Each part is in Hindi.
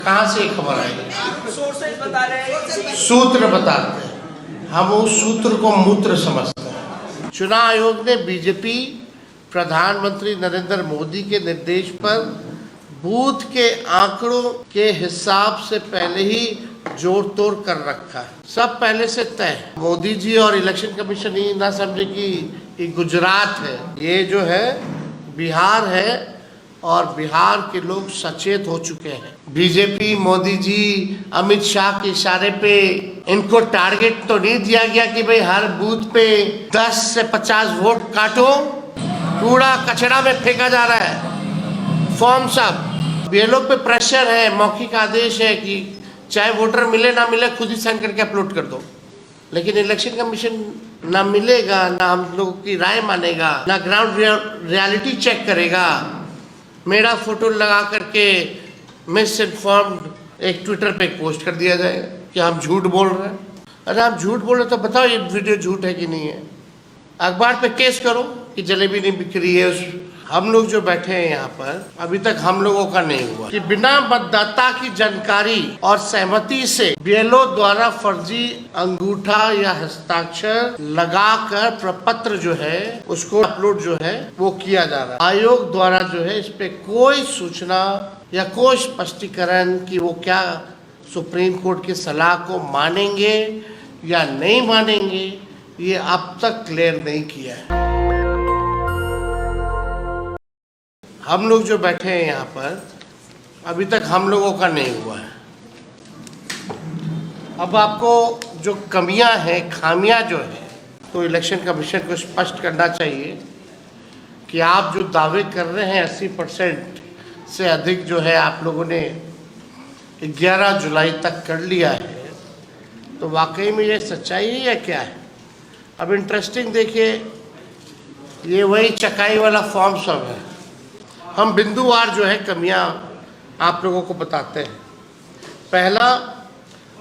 कहाँ से खबर आई? सोर्सेज बता रहे हैं, सूत्र बताते हैं, हम उस सूत्र को मूत्र समझते हैं। चुनाव आयोग ने बीजेपी प्रधानमंत्री नरेंद्र मोदी के निर्देश पर बूथ के आंकड़ों के हिसाब से पहले ही जोड़ तोड़ कर रखा है। सब पहले से तय। मोदी जी और इलेक्शन कमीशन ये ना समझे कि ये गुजरात है, ये जो है बिहार है और बिहार के लोग सचेत हो चुके हैं। बीजेपी, मोदी जी, अमित शाह के इशारे पे इनको टारगेट तो नहीं दिया गया कि भाई हर बूथ पे 10 से 50 वोट काटो, कूड़ा कचरा में फेंका जा रहा है फॉर्म सब। ये लोग पे प्रेशर है, मौखिक आदेश है कि चाहे वोटर मिले ना मिले खुद ही साइन करके अपलोड कर दो। लेकिन इलेक्शन कमीशन ना मिलेगा, ना हम लोगों की राय मानेगा, ना ग्राउंड रियलिटी चेक करेगा। मेरा फोटो लगा करके मिस इन्फॉर्म्ड एक ट्विटर पे पोस्ट कर दिया जाएगा कि हम झूठ बोल रहे हैं। अरे आप झूठ बोल रहे तो बताओ ये वीडियो झूठ है कि नहीं है। अखबार पे केस करो कि जलेबी नहीं बिक रही है। हम लोग जो बैठे हैं यहाँ पर, अभी तक हम लोगों का नहीं हुआ कि बिना मतदाता की जानकारी और सहमति से बीएलओ द्वारा फर्जी अंगूठा या हस्ताक्षर लगाकर प्रपत्र जो है उसको अपलोड जो है वो किया जा रहा है। आयोग द्वारा जो है इस पे कोई सूचना या कोई स्पष्टीकरण कि वो क्या सुप्रीम कोर्ट की सलाह को मानेंगे या नहीं मानेंगे, ये अब तक क्लियर नहीं किया है। हम लोग जो बैठे हैं यहाँ पर, अभी तक हम लोगों का नहीं हुआ है। अब आपको जो कमियां हैं, खामियां जो है, तो इलेक्शन कमीशन को स्पष्ट करना चाहिए कि आप जो दावे कर रहे हैं 80% से अधिक जो है आप लोगों ने 11 जुलाई तक कर लिया है, तो वाकई में ये सच्चाई है या क्या है? अब इंटरेस्टिंग देखिए, ये वही चकाई वाला फॉर्म सब है। हम बिंदुवार जो है कमियां आप लोगों को बताते हैं। पहला,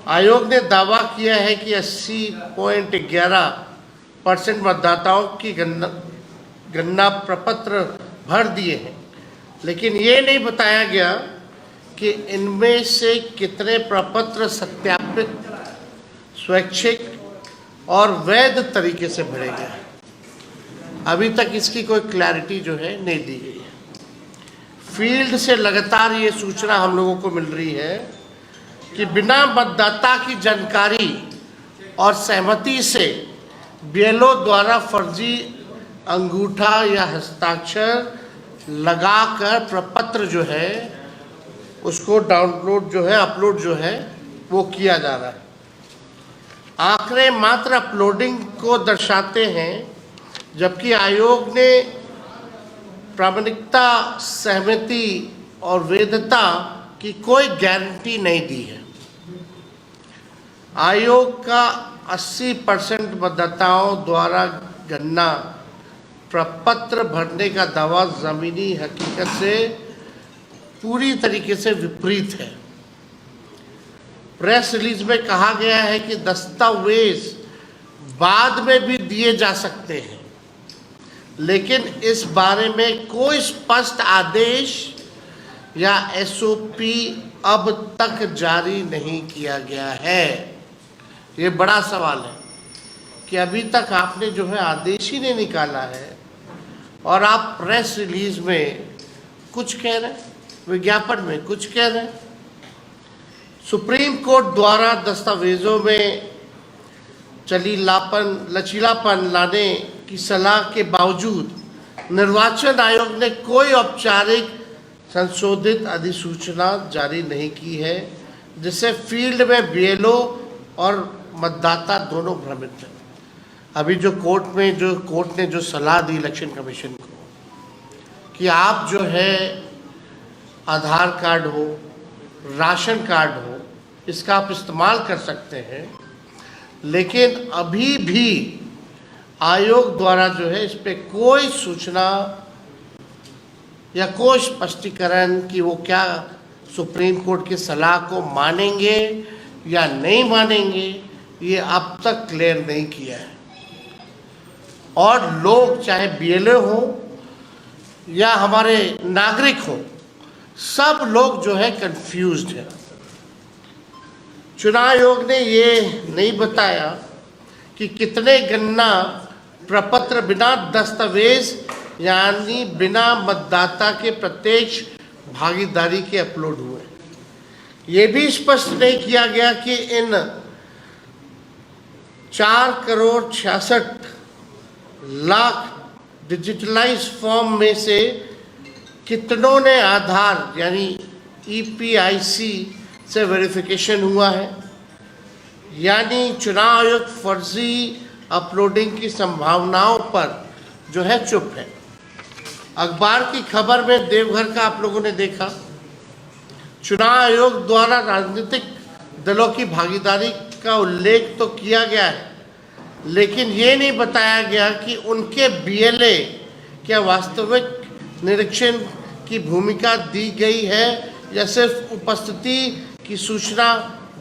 आयोग ने दावा किया है कि 80.11% मतदाताओं की गणना प्रपत्र भर दिए हैं, लेकिन ये नहीं बताया गया कि इनमें से कितने प्रपत्र सत्यापित, स्वैच्छिक और वैध तरीके से भरे गए। अभी तक इसकी कोई क्लैरिटी जो है नहीं दी गई है। फील्ड से लगातार ये सूचना हम लोगों को मिल रही है कि बिना मतदाता की जानकारी और सहमति से बीएलओ द्वारा फर्जी अंगूठा या हस्ताक्षर लगाकर प्रपत्र जो है उसको डाउनलोड जो है, अपलोड जो है वो किया जा रहा है। आंकड़े मात्र अपलोडिंग को दर्शाते हैं, जबकि आयोग ने प्रामाणिकता, सहमति और वैधता की कोई गारंटी नहीं दी है। आयोग का 80% मतदाताओं द्वारा गणना प्रपत्र भरने का दावा जमीनी हकीकत से पूरी तरीके से विपरीत है। प्रेस रिलीज में कहा गया है कि दस्तावेज बाद में भी दिए जा सकते हैं, लेकिन इस बारे में कोई स्पष्ट आदेश या एसओपी अब तक जारी नहीं किया गया है। ये बड़ा सवाल है कि अभी तक आपने जो है आदेश ही नहीं निकाला है और आप प्रेस रिलीज में कुछ कह रहे हैं, विज्ञापन में कुछ कह रहे हैं। सुप्रीम कोर्ट द्वारा दस्तावेजों में लचीलापन लाने की सलाह के बावजूद निर्वाचन आयोग ने कोई औपचारिक संशोधित अधिसूचना जारी नहीं की है, जिससे फील्ड में बीएलओ और मतदाता दोनों भ्रमित हैं। अभी जो कोर्ट ने जो सलाह दी इलेक्शन कमीशन को कि आप जो है आधार कार्ड हो, राशन कार्ड हो, इसका आप इस्तेमाल कर सकते हैं, लेकिन अभी भी आयोग द्वारा जो है इस पे कोई सूचना या कोई स्पष्टीकरण कि वो क्या सुप्रीम कोर्ट की सलाह को मानेंगे या नहीं मानेंगे, ये अब तक क्लियर नहीं किया है। और लोग चाहे बीएलओ हो या हमारे नागरिक हो, सब लोग जो है कंफ्यूज्ड है। चुनाव आयोग ने ये नहीं बताया कि कितने गणना प्रपत्र बिना दस्तावेज यानी बिना मतदाता के प्रत्यक्ष भागीदारी के अपलोड हुए। ये भी स्पष्ट नहीं किया गया कि इन 4,66,00,000 डिजिटलाइज फॉर्म में से कितनों ने आधार यानी EPIC से वेरिफिकेशन हुआ है। यानी चुनाव आयोग फर्जी अपलोडिंग की संभावनाओं पर जो है चुप है। अखबार की खबर में देवघर का आप लोगों ने देखा, चुनाव आयोग द्वारा राजनीतिक दलों की भागीदारी का उल्लेख तो किया गया है, लेकिन ये नहीं बताया गया कि उनके BLA क्या वास्तविक निरीक्षण की भूमिका दी गई है या सिर्फ उपस्थिति की सूचना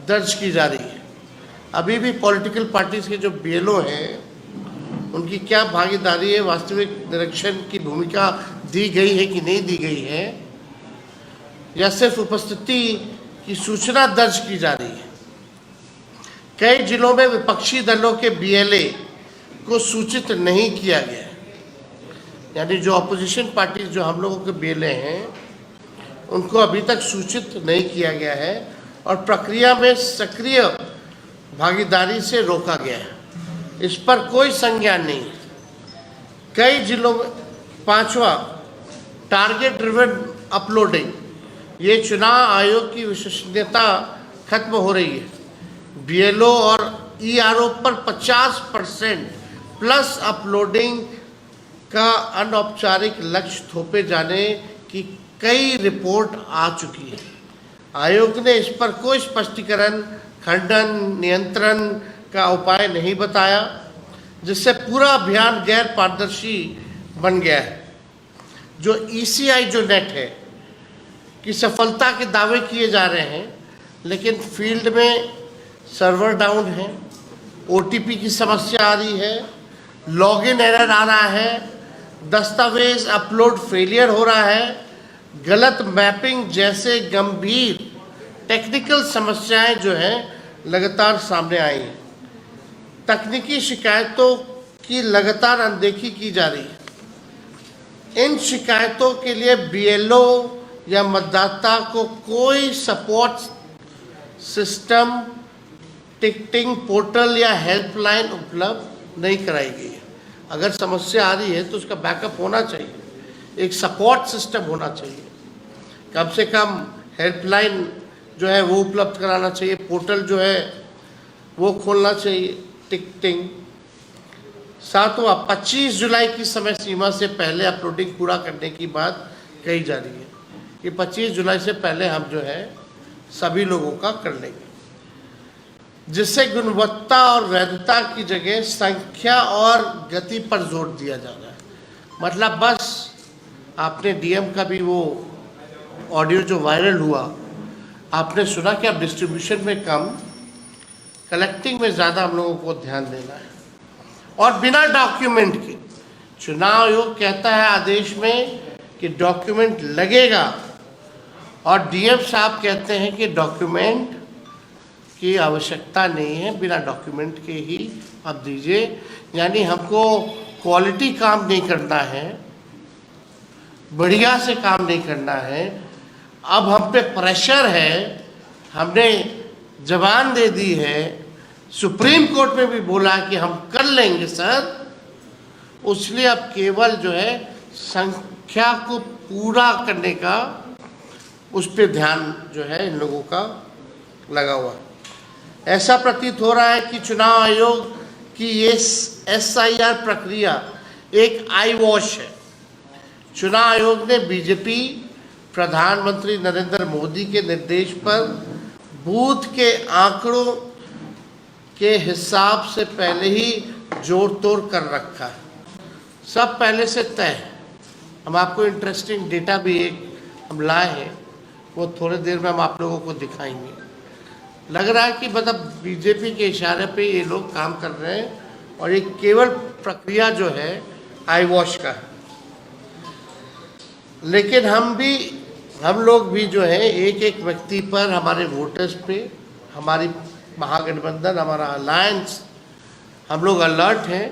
दर्ज की जा रही है। अभी भी पॉलिटिकल पार्टीज के जो BLO हैं उनकी क्या भागीदारी है, वास्तविक निरीक्षण की भूमिका दी गई है कि नहीं दी गई है, या सिर्फ उपस्थिति की सूचना दर्ज की जा रही है। कई जिलों में विपक्षी दलों के BLA को सूचित नहीं किया गया है, यानी जो अपोजिशन पार्टी जो हम लोगों के BLA हैं उनको अभी तक सूचित नहीं किया गया है और प्रक्रिया में सक्रिय भागीदारी से रोका गया है। इस पर कोई संज्ञान नहीं है। कई जिलों में 5वां टारगेट ड्रिवन अपलोडिंग, ये चुनाव आयोग की विश्वसनीयता खत्म हो रही है। BLO और ERO पर 50% प्लस अपलोडिंग का अनौपचारिक लक्ष्य थोपे जाने की कई रिपोर्ट आ चुकी है। आयोग ने इस पर कोई स्पष्टीकरण, खंडन, नियंत्रण का उपाय नहीं बताया, जिससे पूरा अभियान गैर पारदर्शी बन गया है। जो ECI जो नेट है कि सफलता के दावे किए जा रहे हैं, लेकिन फील्ड में सर्वर डाउन है, OTP की समस्या आ रही है, लॉगिन एरर आ रहा है, दस्तावेज अपलोड फेलियर हो रहा है, गलत मैपिंग जैसे गंभीर टेक्निकल समस्याएं जो हैं लगातार सामने आई हैं। तकनीकी शिकायतों की लगातार अनदेखी की जा रही है। इन शिकायतों के लिए BLO या मतदाता को कोई सपोर्ट सिस्टम, टिकटिंग पोर्टल या हेल्पलाइन उपलब्ध नहीं कराई गई है। अगर समस्या आ रही है तो उसका बैकअप होना चाहिए, एक सपोर्ट सिस्टम होना चाहिए, कम से कम हेल्पलाइन जो है वो उपलब्ध कराना चाहिए, पोर्टल जो है वो खोलना चाहिए, टिकटिंग। 7वां 25 जुलाई की समय सीमा से पहले अपलोडिंग पूरा करने की बात कही जा रही है कि 25 जुलाई से पहले हम जो है सभी लोगों का कर लेंगे, जिससे गुणवत्ता और वैधता की जगह संख्या और गति पर जोर दिया जा रहा है। मतलब बस आपने DM का भी वो ऑडियो जो वायरल हुआ, आपने सुना कि अब डिस्ट्रीब्यूशन में कम, कलेक्टिंग में ज़्यादा हम लोगों को ध्यान देना है। और बिना डॉक्यूमेंट के, चुनाव आयोग कहता है आदेश में कि डॉक्यूमेंट लगेगा, और DM साहब कहते हैं कि डॉक्यूमेंट की आवश्यकता नहीं है, बिना डॉक्यूमेंट के ही आप दीजिए। यानी हमको क्वालिटी काम नहीं करना है, बढ़िया से काम नहीं करना है। अब हम पे प्रेशर है, हमने जबान दे दी है, सुप्रीम कोर्ट में भी बोला कि हम कर लेंगे सर, इसलिए अब केवल जो है संख्या को पूरा करने का उस पर ध्यान जो है इन लोगों का लगा हुआ। ऐसा प्रतीत हो रहा है कि चुनाव आयोग की ये SIR प्रक्रिया एक आई वॉश है। चुनाव आयोग ने BJP प्रधानमंत्री नरेंद्र मोदी के निर्देश पर बूथ के आंकड़ों के हिसाब से पहले ही जोड़ तोड़ कर रखा है, सब पहले से तय है। हम आपको इंटरेस्टिंग डेटा भी एक हम लाए हैं, वो थोड़ी देर में हम आप लोगों को दिखाएंगे। लग रहा है कि मतलब BJP के इशारे पे ये लोग काम कर रहे हैं, और ये केवल प्रक्रिया जो है आई वॉश का है। लेकिन हम लोग भी जो है एक एक व्यक्ति पर, हमारे वोटर्स पे हमारी महागठबंधन, हमारा अलायंस, हम लोग अलर्ट हैं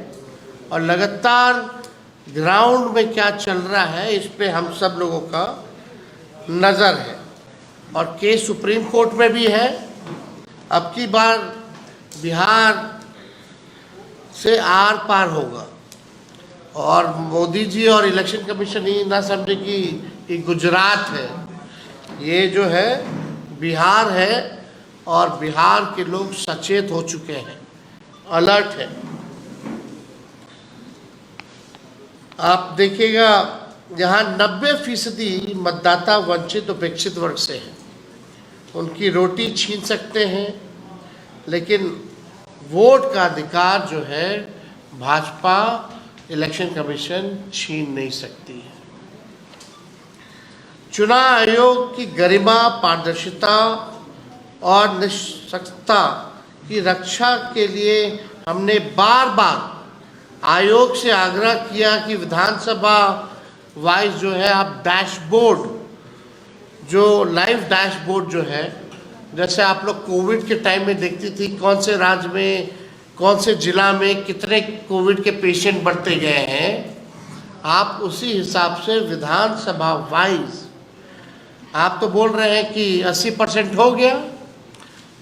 और लगातार ग्राउंड में क्या चल रहा है इस पे हम सब लोगों का नज़र है। और केस सुप्रीम कोर्ट में भी है। अब की बार बिहार से आर पार होगा और मोदी जी और इलेक्शन कमीशन ये ना समझे कि ये गुजरात है, ये जो है बिहार है और बिहार के लोग सचेत हो चुके हैं, अलर्ट है। आप देखिएगा यहाँ 90% मतदाता वंचित उपेक्षित वर्ग से हैं। उनकी रोटी छीन सकते हैं, लेकिन वोट का अधिकार जो है भाजपा इलेक्शन कमीशन छीन नहीं सकती है। चुनाव आयोग की गरिमा, पारदर्शिता और निष्पक्षता की रक्षा के लिए हमने बार बार आयोग से आग्रह किया कि विधानसभा वाइज जो है आप डैशबोर्ड, जो लाइव डैशबोर्ड जो है, जैसे आप लोग कोविड के टाइम में देखती थी कौन से राज्य में, कौन से जिला में कितने कोविड के पेशेंट बढ़ते गए हैं, आप उसी हिसाब से विधानसभा वाइज, आप तो बोल रहे हैं कि 80% हो गया,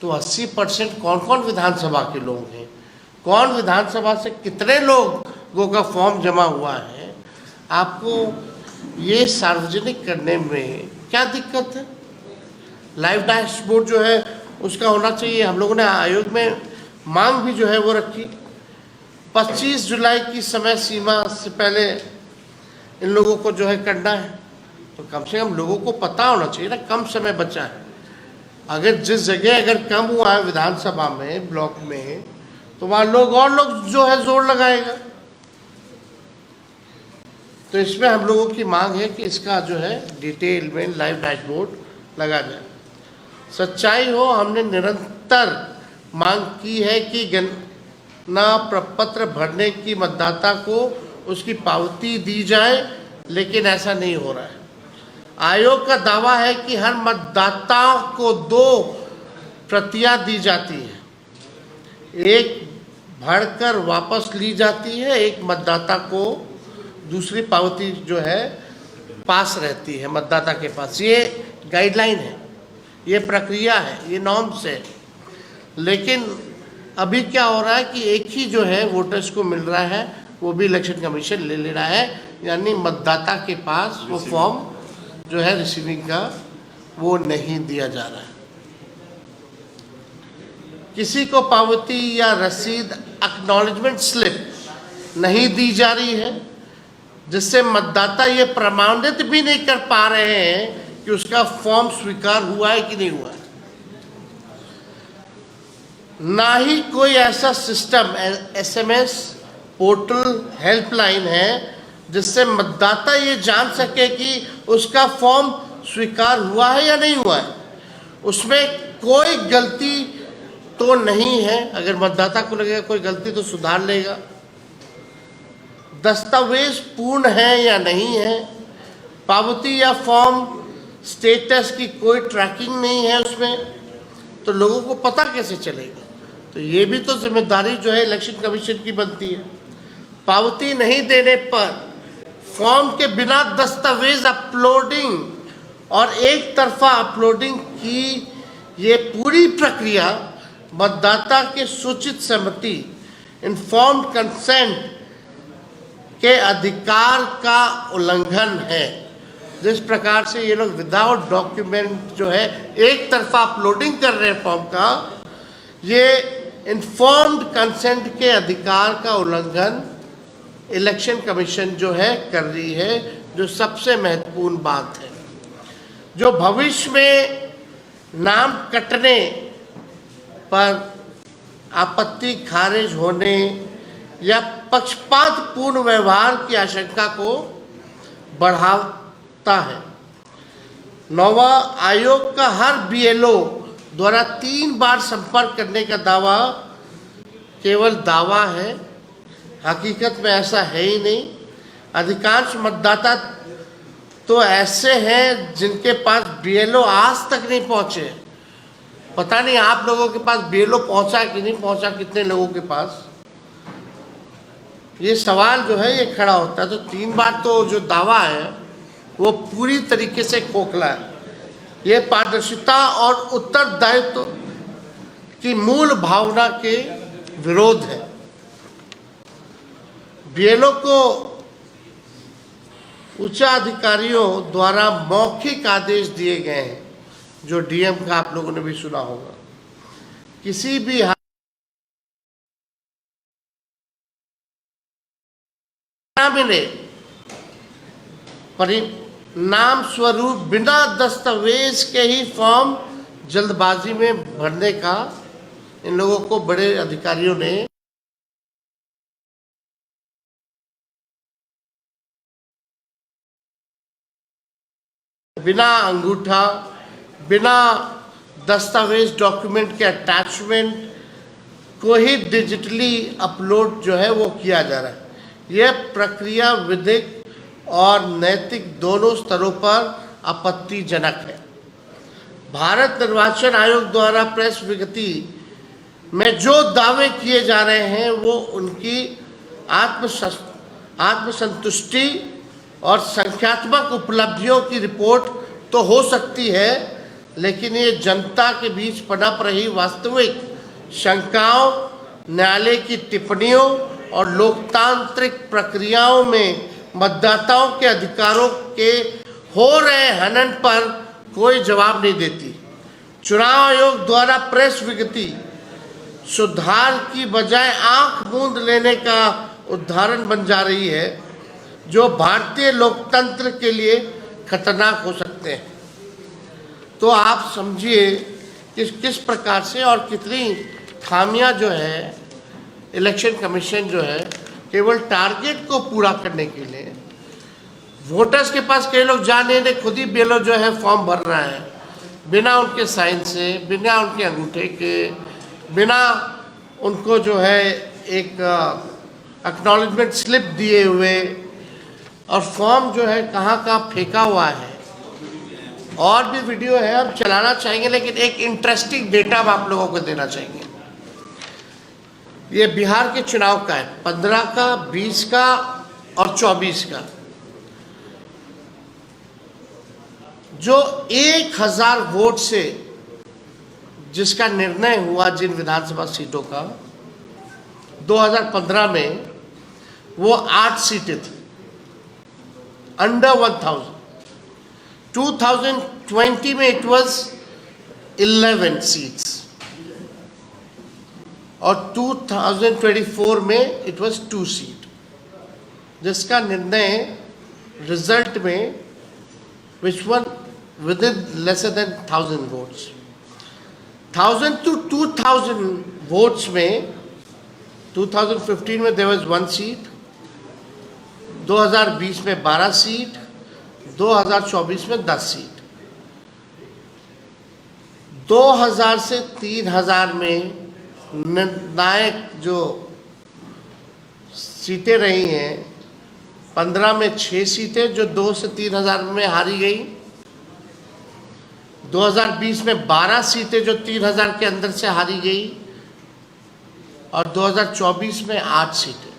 तो 80% कौन कौन विधानसभा के लोग हैं, कौन विधानसभा से कितने लोगों का फॉर्म जमा हुआ है, आपको ये सार्वजनिक करने में क्या दिक्कत है। लाइव डैशबोर्ड जो है उसका होना चाहिए। हम लोगों ने आयोग में मांग भी जो है वो रखी, 25 जुलाई की समय सीमा से पहले इन लोगों को जो है करना है, तो कम से कम लोगों को पता होना चाहिए ना, कम समय बचा है। अगर जिस जगह अगर कम हुआ है विधानसभा में, ब्लॉक में, तो वहाँ लोग जो है जोर लगाएगा। तो इसमें हम लोगों की मांग है कि इसका जो है डिटेल में लाइव डैशबोर्ड लगा जाए। सच्चाई हो, हमने निरंतर मांग की है कि गणना प्रपत्र भरने की मतदाता को उसकी पावती दी जाए, लेकिन ऐसा नहीं हो रहा है। आयोग का दावा है कि हर मतदाता को 2 प्रतियां दी जाती है, एक भरकर वापस ली जाती है, एक मतदाता को दूसरी पावती जो है पास रहती है मतदाता के पास। ये गाइडलाइन है, ये प्रक्रिया है, ये नॉर्म्स है। लेकिन अभी क्या हो रहा है कि एक ही जो है वोटर्स को मिल रहा है, वो भी इलेक्शन कमीशन ले रहा है, यानी मतदाता के पास वो फॉर्म जो है रिसीविंग का वो नहीं दिया जा रहा है। किसी को पावती या रसीद एक्नॉलेजमेंट स्लिप नहीं दी जा रही है, जिससे मतदाता ये प्रमाणित भी नहीं कर पा रहे हैं कि उसका फॉर्म स्वीकार हुआ है कि नहीं हुआ है। ना ही कोई ऐसा सिस्टम, SMS, पोर्टल, हेल्पलाइन है जिससे मतदाता ये जान सके कि उसका फॉर्म स्वीकार हुआ है या नहीं हुआ है। उसमें कोई गलती तो नहीं है, अगर मतदाता को लगेगा कोई गलती तो सुधार लेगा। दस्तावेज पूर्ण है या नहीं है, पावती या फॉर्म स्टेटस की कोई ट्रैकिंग नहीं है उसमें, तो लोगों को पता कैसे चलेगा। तो ये भी तो जिम्मेदारी जो है इलेक्शन कमीशन की बनती है। पावती नहीं देने पर फॉर्म के बिना दस्तावेज अपलोडिंग और एक तरफा अपलोडिंग की ये पूरी प्रक्रिया मतदाता के सूचित सहमति, इन्फॉर्म्ड कंसेंट के अधिकार का उल्लंघन है। जिस प्रकार से ये लोग विदाउट डॉक्यूमेंट जो है एक तरफा अपलोडिंग कर रहे हैं फॉर्म का, ये इन्फॉर्म्ड कंसेंट के अधिकार का उल्लंघन इलेक्शन कमीशन जो है कर रही है, जो सबसे महत्वपूर्ण बात है। जो भविष्य में नाम कटने पर आपत्ति खारिज होने या पक्षपातपूर्ण व्यवहार की आशंका को बढ़ाता है। 9वां, आयोग का हर BLO द्वारा 3 बार संपर्क करने का दावा केवल दावा है, हकीकत में ऐसा है ही नहीं। अधिकांश मतदाता तो ऐसे हैं जिनके पास BLO आज तक नहीं पहुंचे, पता नहीं आप लोगों के पास बीएलओ पहुंचा कि नहीं पहुंचा, कितने लोगों के पास, ये सवाल जो है ये खड़ा होता है। तो 3 बार तो जो दावा है वो पूरी तरीके से खोखला है। ये पारदर्शिता और उत्तरदायित्व की मूल भावना के विरोध है। बीएलओ को उच्च अधिकारियों द्वारा मौखिक आदेश दिए गए हैं, जो डीएम का आप लोगों ने भी सुना होगा। किसी भी मिले परिणाम स्वरूप बिना दस्तावेज के ही फॉर्म जल्दबाजी में भरने का इन लोगों को बड़े अधिकारियों ने बिना अंगूठा, बिना दस्तावेज डॉक्यूमेंट के अटैचमेंट को ही डिजिटली अपलोड जो है वो किया जा रहा है। यह प्रक्रिया विधिक और नैतिक दोनों स्तरों पर आपत्तिजनक है। भारत निर्वाचन आयोग द्वारा प्रेस विज्ञप्ति में जो दावे किए जा रहे हैं वो उनकी आत्मसंतुष्टि और संख्यात्मक उपलब्धियों की रिपोर्ट तो हो सकती है, लेकिन ये जनता के बीच पनप रही वास्तविक शंकाओं, न्यायालय की टिप्पणियों और लोकतांत्रिक प्रक्रियाओं में मतदाताओं के अधिकारों के हो रहे हनन पर कोई जवाब नहीं देती। चुनाव आयोग द्वारा प्रेस विज्ञप्ति सुधार की बजाय आंख मूंद लेने का उदाहरण बन जा रही है, जो भारतीय लोकतंत्र के लिए खतरनाक हो सकते हैं। तो आप समझिए किस प्रकार से और कितनी खामियां जो है इलेक्शन कमीशन जो है केवल टारगेट को पूरा करने के लिए वोटर्स के पास कई लोग जा नहीं रहे, खुद ही बीएलओ जो है फॉर्म भर रहा है बिना उनके साइन से, बिना उनके अंगूठे के, बिना उनको जो है एक एक्नॉलेजमेंट स्लिप दिए हुए, और फॉर्म जो है कहाँ कहाँ फेंका हुआ है। और भी वीडियो है, हम चलाना चाहेंगे, लेकिन एक इंटरेस्टिंग डेटा हम आप लोगों को देना चाहेंगे। ये बिहार के चुनाव का है, 15 का, 20 का और 24 का। जो 1000 वोट से जिसका निर्णय हुआ जिन विधानसभा सीटों का 2015 में, वो 8 सीटें थी, अंडर 1000। 2020 में इट वाज 11 सीट्स और 2024 में इट वाज 2 सीट, जिसका निर्णय रिजल्ट में which one with in lesser than 1000 votes. 1000 to 2000 votes में 2015 में देयर वाज 1 सीट, 2020 में 12 सीट, 2024 में 10 सीट। 2000 से 3000 में निर्णायक जो सीटें रही हैं, 15 में 6 सीटें जो 2 से 3000 में हारी गई, 2020 में 12 सीटें जो 3000 के अंदर से हारी गई, और 2024 में 8 सीटें।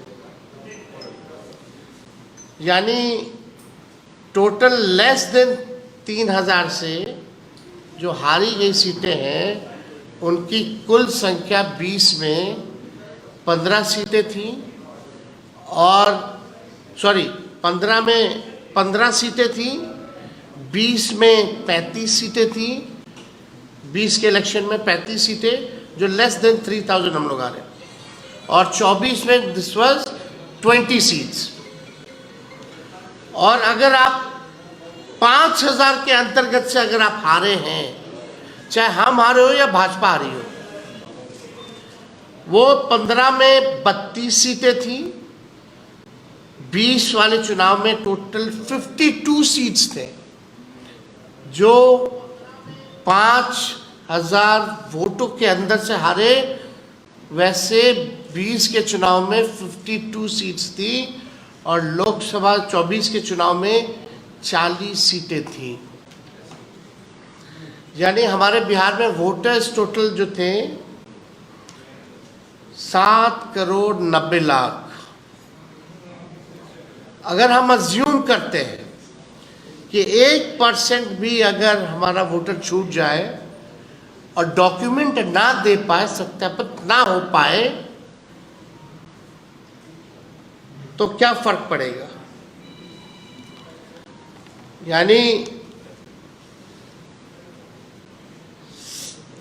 यानी टोटल लेस देन 3000 से जो हारी गई सीटें हैं उनकी कुल संख्या 20 में 15 सीटें थीं, और 15 में 15 सीटें थीं, 20 में 35 सीटें थीं, 20 के इलेक्शन में 35 सीटें जो लेस देन 3000 हम लोग आ रहे हैं, और 24 में दिस वाज 20 सीट्स। और अगर आप 5000 के अंतर्गत से अगर आप हारे हैं, चाहे हम हारे हो या भाजपा हारी हो, वो 15 में 32 सीटें थी, 20 वाले चुनाव में टोटल 52 सीट्स थे, जो 5000 वोटों के अंदर से हारे। वैसे 20 के चुनाव में 52 सीट्स थी, और लोकसभा 24 के चुनाव में 40 सीटें थी। यानी हमारे बिहार में वोटर्स टोटल जो थे 7,90,00,000। अगर हम अज्यूम करते हैं कि 1% भी अगर हमारा वोटर छूट जाए और डॉक्यूमेंट ना दे पाए, सत्यापित ना हो पाए, तो क्या फर्क पड़ेगा? यानी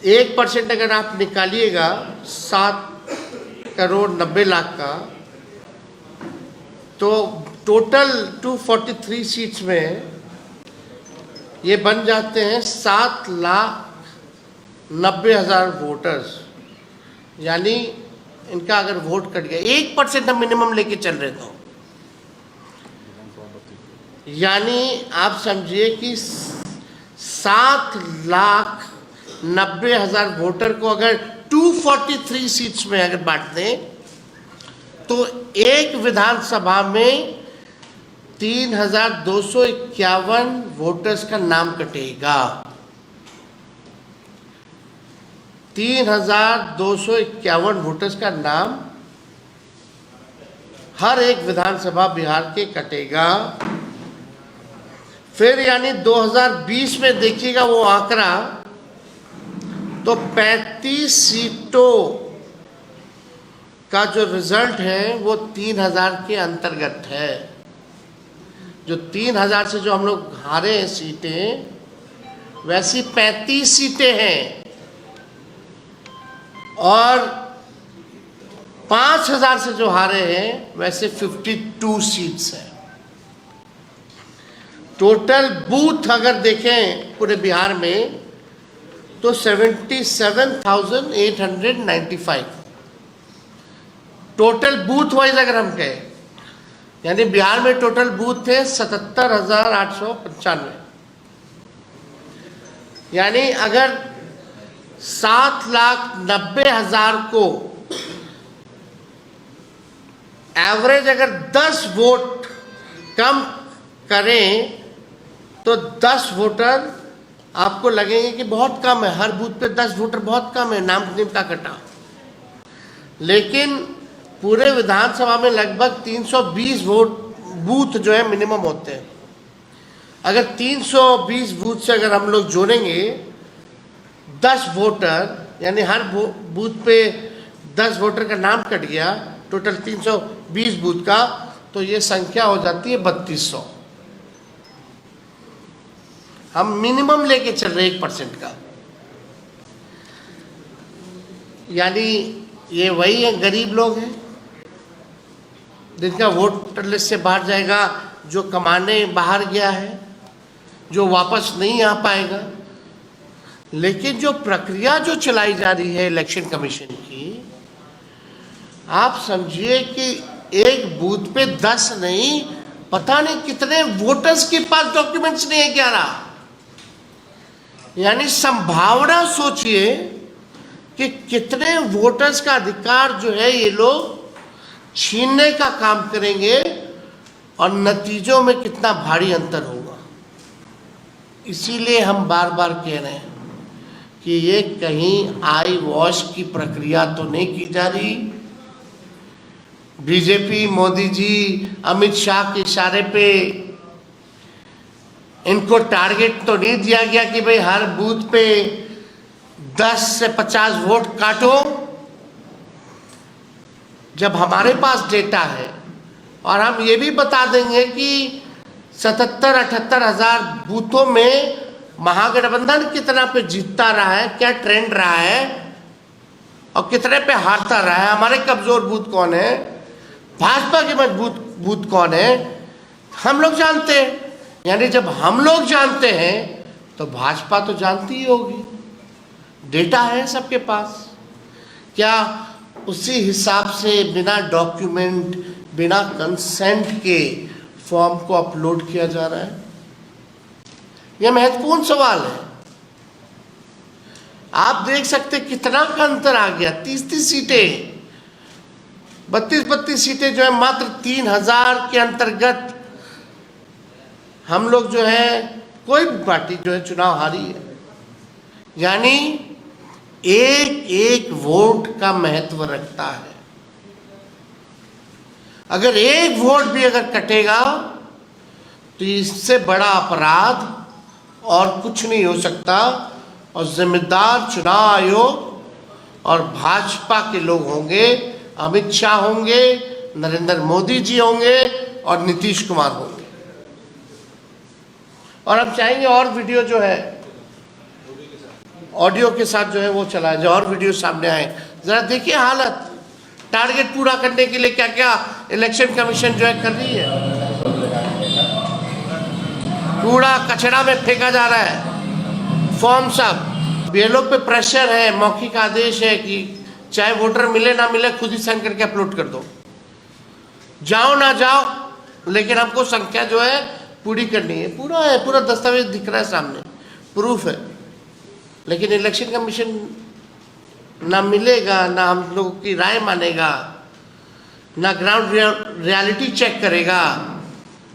1% अगर आप निकालिएगा 7,90,00,000 का, तो टोटल 243 सीट्स में ये बन जाते हैं 7,90,000 वोटर्स। यानी इनका अगर वोट कट गया, 1% हम मिनिमम लेके चल रहे तो, यानी आप समझिए कि 7,90,000 वोटर को अगर 243 सीट्स में अगर बांट दें, तो एक विधानसभा में 3,251 वोटर्स का नाम कटेगा। 3,251 वोटर्स का नाम हर एक विधानसभा बिहार के कटेगा। फिर यानी 2020 में देखिएगा वो आंकड़ा, तो 35 सीटों का जो रिजल्ट है वो 3,000 के अंतर्गत है। जो 3,000 से जो हम लोग हारे हैं सीटें, वैसी 35 सीटें हैं, और 5,000 से जो हारे हैं वैसे 52 सीट्स हैं। टोटल बूथ अगर देखें पूरे बिहार में तो 77,895 टोटल बूथ वाइज अगर हम कहें, यानी बिहार में टोटल बूथ थे 77,895। यानी अगर 7,90,000 को एवरेज अगर 10 वोट कम करें तो 10 वोटर आपको लगेंगे कि बहुत कम है, हर बूथ पे 10 वोटर बहुत कम है, नाम का कटा। लेकिन पूरे विधानसभा में लगभग 320 बूथ जो है मिनिमम होते हैं। अगर 320 बूथ से अगर हम लोग जोड़ेंगे 10 वोटर, यानी हर बूथ पे 10 वोटर का नाम कट गया, टोटल 320 बूथ का, तो ये संख्या हो जाती है 3200। हम मिनिमम लेके चल रहे 1% का। यानी ये वही है, गरीब लोग हैं जिनका वोटर लिस्ट से बाहर जाएगा, जो कमाने बाहर गया है, जो वापस नहीं आ पाएगा। लेकिन जो प्रक्रिया जो चलाई जा रही है इलेक्शन कमीशन की, आप समझिए कि एक बूथ पे 10 नहीं, पता नहीं कितने वोटर्स के पास डॉक्यूमेंट्स नहीं है, 11। यानी संभावना सोचिए कि कितने वोटर्स का अधिकार जो है ये लोग छीनने का काम करेंगे, और नतीजों में कितना भारी अंतर होगा। इसीलिए हम बार बार कह रहे हैं कि ये कहीं आई वॉश की प्रक्रिया तो नहीं की जा रही। बीजेपी, मोदी जी, अमित शाह के इशारे पे इनको टारगेट तो नहीं दिया गया कि भाई हर बूथ पे 10 से 50 वोट काटो। जब हमारे पास डेटा है और हम ये भी बता देंगे कि 77-78 हज़ार बूथों में महागठबंधन कितना पे जीतता रहा है, क्या ट्रेंड रहा है, और कितने पे हारता रहा है, हमारे कमजोर बूथ कौन है, भाजपा के मजबूत बूथ कौन है, हम लोग जानते हैं। यानी जब हम लोग जानते हैं तो भाजपा तो जानती ही होगी, डेटा है सबके पास। क्या उसी हिसाब से बिना डॉक्यूमेंट, बिना कंसेंट के फॉर्म को अपलोड किया जा रहा है? यह महत्वपूर्ण सवाल है। आप देख सकते कितना का अंतर आ गया। 30 सीटें, 32 सीटें जो है मात्र 3,000 के अंतर्गत हम लोग जो है, कोई भी पार्टी जो है चुनाव हारी है। यानी एक एक वोट का महत्व रखता है। अगर एक वोट भी अगर कटेगा तो इससे बड़ा अपराध और कुछ नहीं हो सकता। और जिम्मेदार चुनाव आयोग और भाजपा के लोग होंगे, अमित शाह होंगे, नरेंद्र मोदी जी होंगे और नीतीश कुमार होंगे। और हम चाहेंगे और वीडियो जो है ऑडियो के साथ जो है वो चलाया जाए, और वीडियो सामने आए। जरा देखिए हालत, टारगेट पूरा करने के लिए क्या क्या इलेक्शन कमीशन जो है कर रही है। कूड़ा कचरा में फेंका जा रहा है, फॉर्म सब। बीएलओ पे प्रेशर है, मौखिक आदेश है कि चाहे वोटर मिले ना मिले खुद ही साइन करके अपलोड कर दो, जाओ ना जाओ, लेकिन हमको संख्या जो है पूरी करनी है। पूरा है, पूरा दस्तावेज दिख रहा है सामने, प्रूफ है। लेकिन इलेक्शन कमीशन ना मिलेगा, ना हम लोगों की राय मानेगा, ना ग्राउंड रियलिटी चेक करेगा।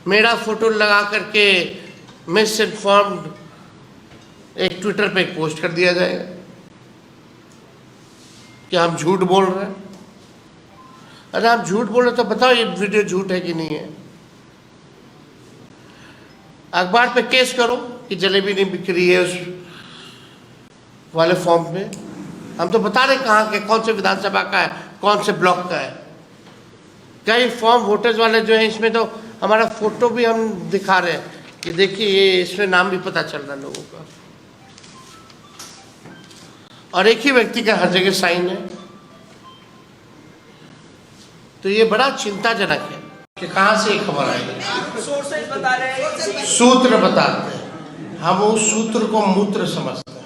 मेरा फोटो लगा करके मिस इन्फॉर्म्ड एक ट्विटर पे एक पोस्ट कर दिया जाएगा कि हम झूठ बोल रहे हैं। अरे आप झूठ बोल रहे तो बताओ ये वीडियो झूठ है कि नहीं है। अखबार पे केस करो कि जलेबी नहीं बिक रही है उस वाले फॉर्म पे। हम तो बता रहे कहाँ के, कौन से विधानसभा का है, कौन से ब्लॉक का है। कई फॉर्म वोटर्स वाले जो है इसमें तो हमारा फोटो भी हम दिखा रहे हैं कि देखिए ये, इसमें नाम भी पता चल रहा है लोगों का, और एक ही व्यक्ति का हर जगह साइन है। तो ये बड़ा चिंताजनक है कि कहाँ से खबर आएगी। सूत्र बताते हैं, हम उस सूत्र को मूत्र समझते हैं।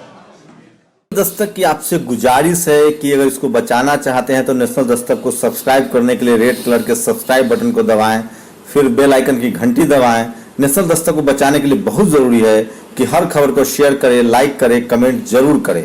दस्तक की आपसे गुजारिश है कि अगर इसको बचाना चाहते हैं तो नेशनल दस्तक को सब्सक्राइब करने के लिए रेड कलर के सब्सक्राइब बटन को दबाएं, फिर बेल आइकन की घंटी दबाएं। नेशनल दस्तक को बचाने के लिए बहुत जरूरी है कि हर खबर को शेयर करें, लाइक करें, कमेंट जरूर करें।